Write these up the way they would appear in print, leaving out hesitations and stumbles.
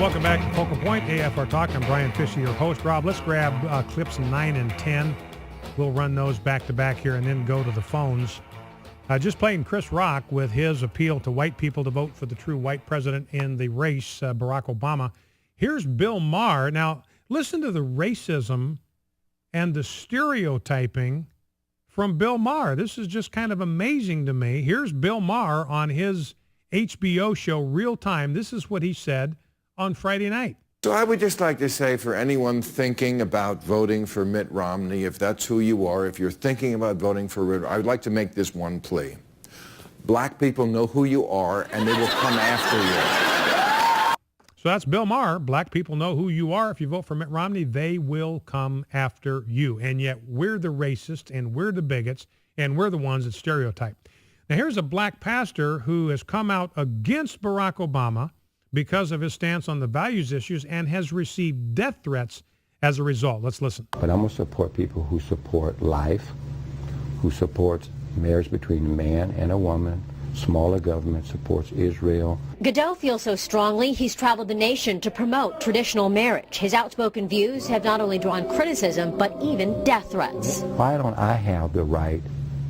Welcome back to Focal Point, AFR Talk. I'm Brian Fisher, your host. Rob, let's grab clips 9 and 10. We'll run those back to back here and then go to the phones. Just playing Chris Rock with his appeal to white people to vote for the true white president in the race, Barack Obama. Here's Bill Maher. Now, listen to the racism and the stereotyping from Bill Maher. This is just kind of amazing to me. Here's Bill Maher on his HBO show, Real Time. This is what he said on Friday night. So I would just like to say, for anyone thinking about voting for Mitt Romney, if that's who you are, if you're thinking about voting for Mitt, I would like to make this one plea. Black people know who you are, and they will come after you. So that's Bill Maher. Black people know who you are. If you vote for Mitt Romney, they will come after you. And yet we're the racists, and we're the bigots, and we're the ones that stereotype. Now here's a black pastor who has come out against Barack Obama because of his stance on the values issues and has received death threats as a result. Let's listen. But I'm going to support people who support life, who supports marriage between a man and a woman. Smaller government supports Israel. Goodell feels so strongly he's traveled the nation to promote traditional marriage. His outspoken views have not only drawn criticism, but even death threats. Why don't I have the right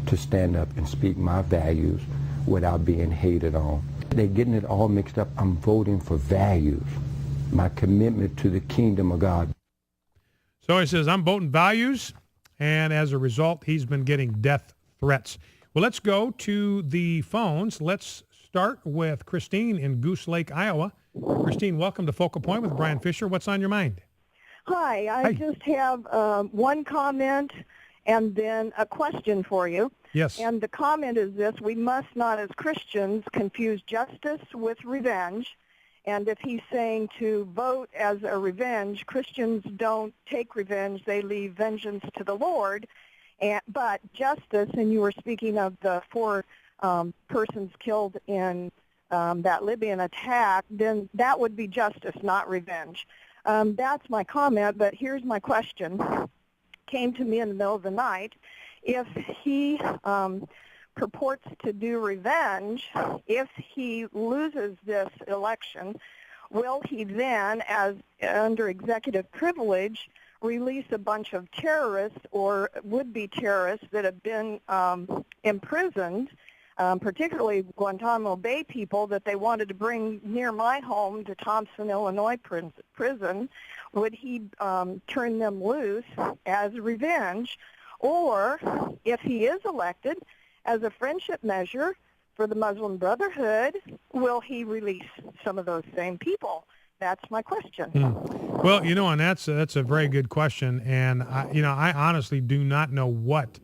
to stand up and speak my values without being hated on? They're getting it all mixed up. I'm voting for values, my commitment to the kingdom of God. So he says, I'm voting values, and as a result, he's been getting death threats. Well, let's go to the phones. Let's start with Christine in Goose Lake, Iowa. Christine, welcome to Focal Point with Brian Fisher. What's on your mind? Hi, I just have one comment and then a question for you. Yes. And the comment is this: we must not, as Christians, confuse justice with revenge. And if he's saying to vote as a revenge, Christians don't take revenge. They leave vengeance to the Lord. But justice, and you were speaking of the 4 persons killed in that Libyan attack, then that would be justice, not revenge. That's my comment, but here's my question. Came to me in the middle of the night. If he purports to do revenge, if he loses this election, will he then, as under executive privilege, release a bunch of terrorists or would-be terrorists that have been imprisoned, particularly Guantanamo Bay people that they wanted to bring near my home to Thompson, Illinois prison? Would he turn them loose as revenge? Or if he is elected as a friendship measure for the Muslim Brotherhood, will he release some of those same people? That's my question. Well, and that's a very good question. And, I honestly do not know what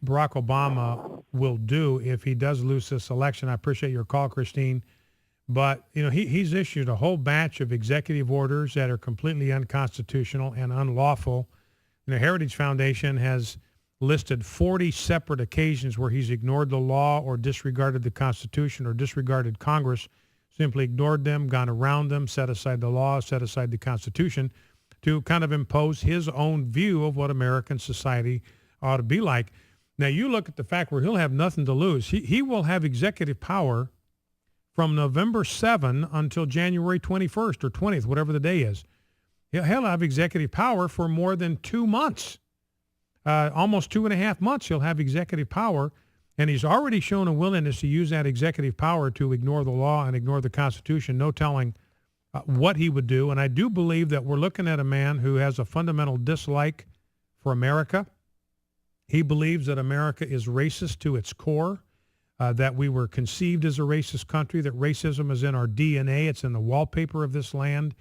Barack Obama will do if he does lose this election. I appreciate your call, Christine. But, he's issued a whole batch of executive orders that are completely unconstitutional and unlawful. The Heritage Foundation has listed 40 separate occasions where he's ignored the law or disregarded the Constitution or disregarded Congress, simply ignored them, gone around them, set aside the law, set aside the Constitution to kind of impose his own view of what American society ought to be like. Now, you look at the fact where he'll have nothing to lose. He will have executive power from November 7 until January 21st or 20th, whatever the day is. He'll have executive power for more than 2 months, almost 2.5 months he'll have executive power, and he's already shown a willingness to use that executive power to ignore the law and ignore the Constitution, no telling what he would do. And I do believe that we're looking at a man who has a fundamental dislike for America. He believes that America is racist to its core, that we were conceived as a racist country, that racism is in our DNA, it's in the wallpaper of this land.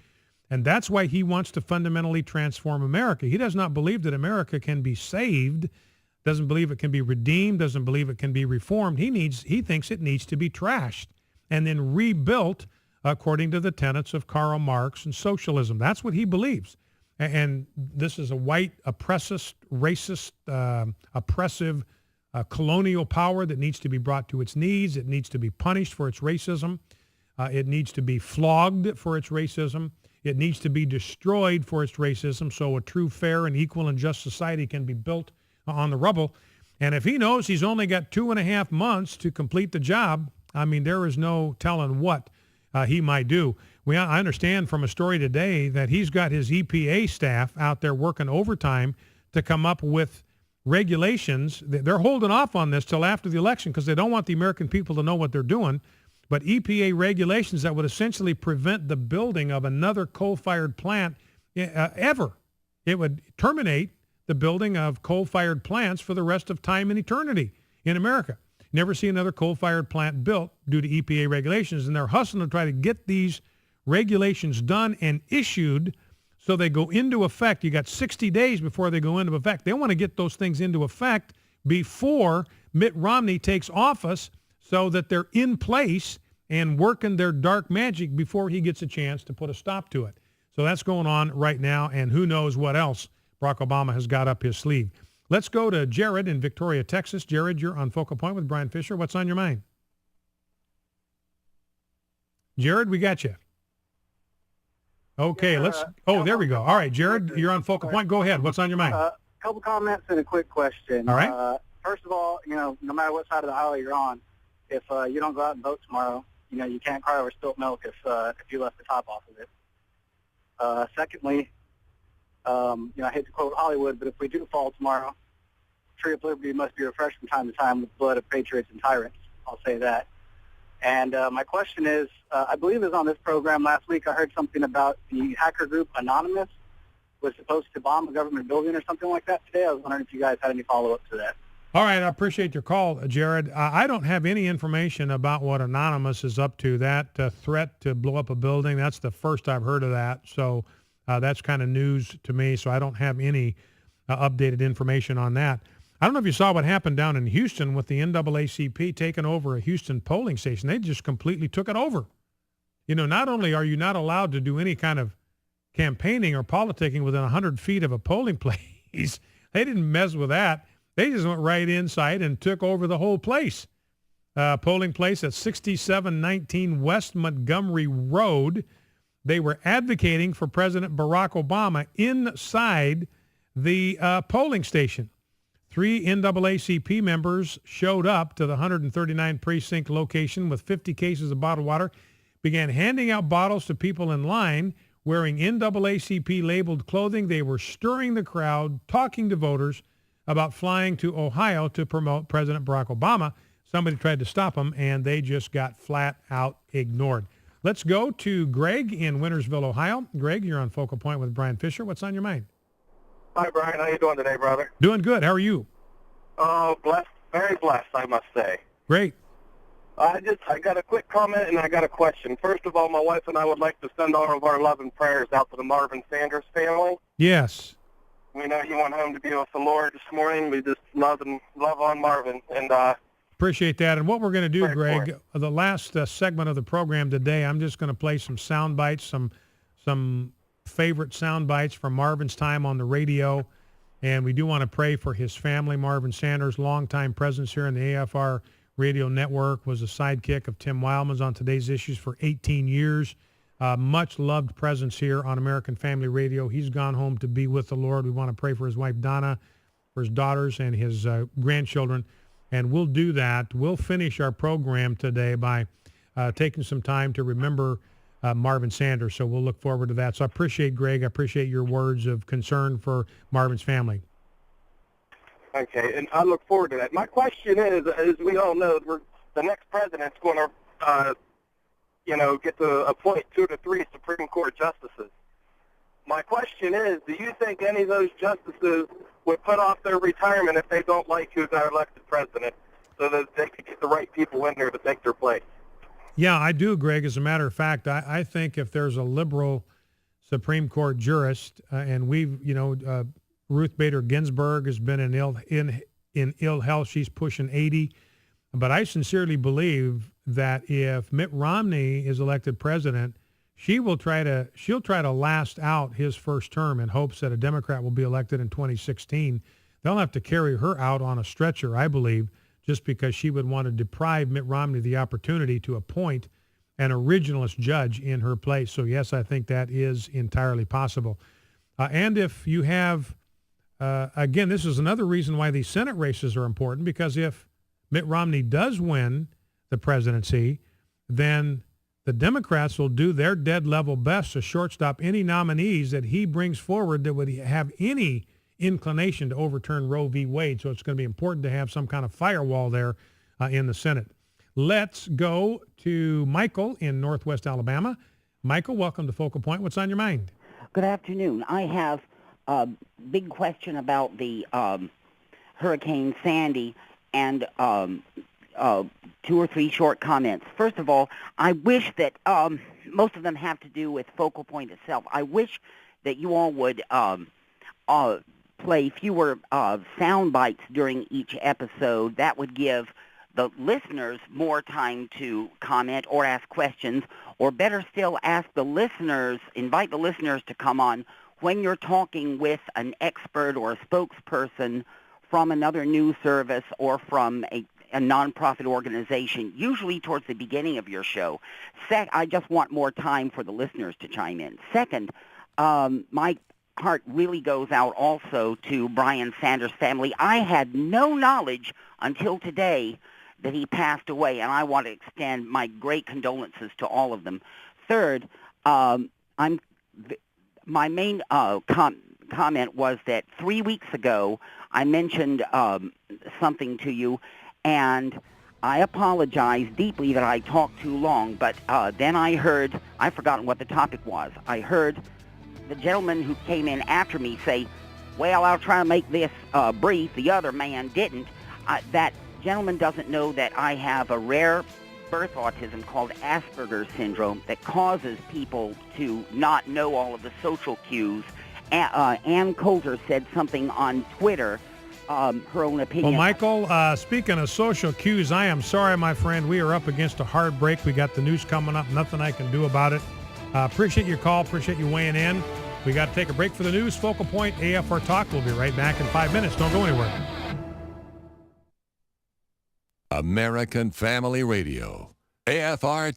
And that's why he wants to fundamentally transform America. He does not believe that America can be saved, doesn't believe it can be redeemed, doesn't believe it can be reformed. He thinks it needs to be trashed and then rebuilt according to the tenets of Karl Marx and socialism. That's what he believes. And this is a white, oppressive, racist, oppressive colonial power that needs to be brought to its knees. It needs to be punished for its racism. It needs to be flogged for its racism. It needs to be destroyed for its racism so a true, fair, and equal and just society can be built on the rubble. And if he knows he's only got 2.5 months to complete the job, I mean, there is no telling what he might do. I understand from a story today that he's got his EPA staff out there working overtime to come up with regulations. They're holding off on this till after the election because they don't want the American people to know what they're doing. But EPA regulations that would essentially prevent the building of another coal-fired plant ever. It would terminate the building of coal-fired plants for the rest of time and eternity in America. Never see another coal-fired plant built due to EPA regulations, and they're hustling to try to get these regulations done and issued so they go into effect. You got 60 days before they go into effect. They want to get those things into effect before Mitt Romney takes office so that they're in place and working their dark magic before he gets a chance to put a stop to it. So that's going on right now, and who knows what else Barack Obama has got up his sleeve. Let's go to Jared in Victoria, Texas. Jared, you're on Focal Point with Brian Fisher. What's on your mind? Jared, we got you. Okay, there we go. All right, Jared, you're on Focal Point. Go ahead. What's on your mind? Couple comments and a quick question. All right. First of all, no matter what side of the aisle you're on, if you don't go out and vote tomorrow, you can't cry over spilt milk if you left the top off of it. Secondly, I hate to quote Hollywood, but if we do fall tomorrow, Tree of Liberty must be refreshed from time to time with the blood of patriots and tyrants. I'll say that. And my question is, I believe it was on this program last week, I heard something about the hacker group Anonymous was supposed to bomb a government building or something like that today. I was wondering if you guys had any follow-up to that. All right, I appreciate your call, Jared. I don't have any information about what Anonymous is up to. That threat to blow up a building, that's the first I've heard of that. So that's kind of news to me, so I don't have any updated information on that. I don't know if you saw what happened down in Houston with the NAACP taking over a Houston polling station. They just completely took it over. Not only are you not allowed to do any kind of campaigning or politicking within 100 feet of a polling place, they didn't mess with that. They just went right inside and took over the whole place. Polling place at 6719 West Montgomery Road. They were advocating for President Barack Obama inside the polling station. 3 NAACP members showed up to the 139 precinct location with 50 cases of bottled water, began handing out bottles to people in line wearing NAACP labeled clothing. They were stirring the crowd, talking to voters about flying to Ohio to promote President Barack Obama. Somebody tried to stop them, and they just got flat out ignored. Let's go to Greg in Wintersville, Ohio. Greg, you're on Focal Point with Brian Fisher. What's on your mind? Hi, Brian. How you doing today, brother? Doing good. How are you? Oh, blessed. Very blessed, I must say. Great. I got a quick comment and I got a question. First of all, my wife and I would like to send all of our love and prayers out to the Marvin Sanders family. Yes. We know he went home to be with the Lord this morning. We just love on Marvin. And appreciate that. And what we're going to do, Greg, the last segment of the program today, I'm just going to play some sound bites, some favorite sound bites from Marvin's time on the radio. And we do want to pray for his family. Marvin Sanders, longtime presence here in the AFR radio network, was a sidekick of Tim Wildman's on Today's Issues for 18 years. Much loved presence here on American Family Radio. He's gone home to be with the Lord. We want to pray for his wife, Donna, for his daughters and his grandchildren. And we'll do that. We'll finish our program today by taking some time to remember Marvin Sanders. So we'll look forward to that. So I appreciate, Greg, I appreciate your words of concern for Marvin's family. okay, and I look forward to that. My question is, as we all know, the next president's going to, get to appoint 2 to 3 Supreme Court justices. My question is, do you think any of those justices would put off their retirement if they don't like who's our elected president, so that they could get the right people in there to take their place? Yeah, I do, Greg. As a matter of fact, I think if there's a liberal Supreme Court jurist, and we've, Ruth Bader Ginsburg has been in ill health. She's pushing 80. But I sincerely believe that if Mitt Romney is elected president, she'll try to last out his first term in hopes that a Democrat will be elected in 2016. They'll have to carry her out on a stretcher, I believe, just because she would want to deprive Mitt Romney the opportunity to appoint an originalist judge in her place. So yes, I think that is entirely possible. And if you have, again, this is another reason why these Senate races are important, because if Mitt Romney does win the presidency, then the Democrats will do their dead level best to shortstop any nominees that he brings forward that would have any inclination to overturn Roe v. Wade. So it's going to be important to have some kind of firewall there in the Senate. Let's go to Michael in Northwest Alabama. Michael, welcome to Focal Point. What's on your mind? Good afternoon. I have a big question about the Hurricane Sandy and 2 or 3 short comments. First of all, I wish that most of them have to do with Focal Point itself. I wish that you all would play fewer sound bites during each episode. That would give the listeners more time to comment or ask questions, or better still, invite the listeners to come on when you're talking with an expert or a spokesperson from another news service or from a nonprofit organization, usually towards the beginning of your show. I just want more time for the listeners to chime in. Second, my heart really goes out also to Brian Sanders' family. I had no knowledge until today that he passed away, and I want to extend my great condolences to all of them. Third, my main comment was that 3 weeks ago I mentioned something to you, and I apologize deeply that I talked too long, but then I've forgotten what the topic was. I heard the gentleman who came in after me say, well, I'll try to make this brief. The other man didn't. That gentleman doesn't know that I have a rare birth autism called Asperger's syndrome that causes people to not know all of the social cues. Ann Coulter said something on Twitter, her own opinion. Well, Michael, speaking of social cues, I am sorry, my friend. We are up against a hard break. We got the news coming up. Nothing I can do about it. Appreciate your call. Appreciate you weighing in. We got to take a break for the news. Focal Point, AFR Talk. We'll be right back in 5 minutes. Don't go anywhere. American Family Radio, AFR Talk.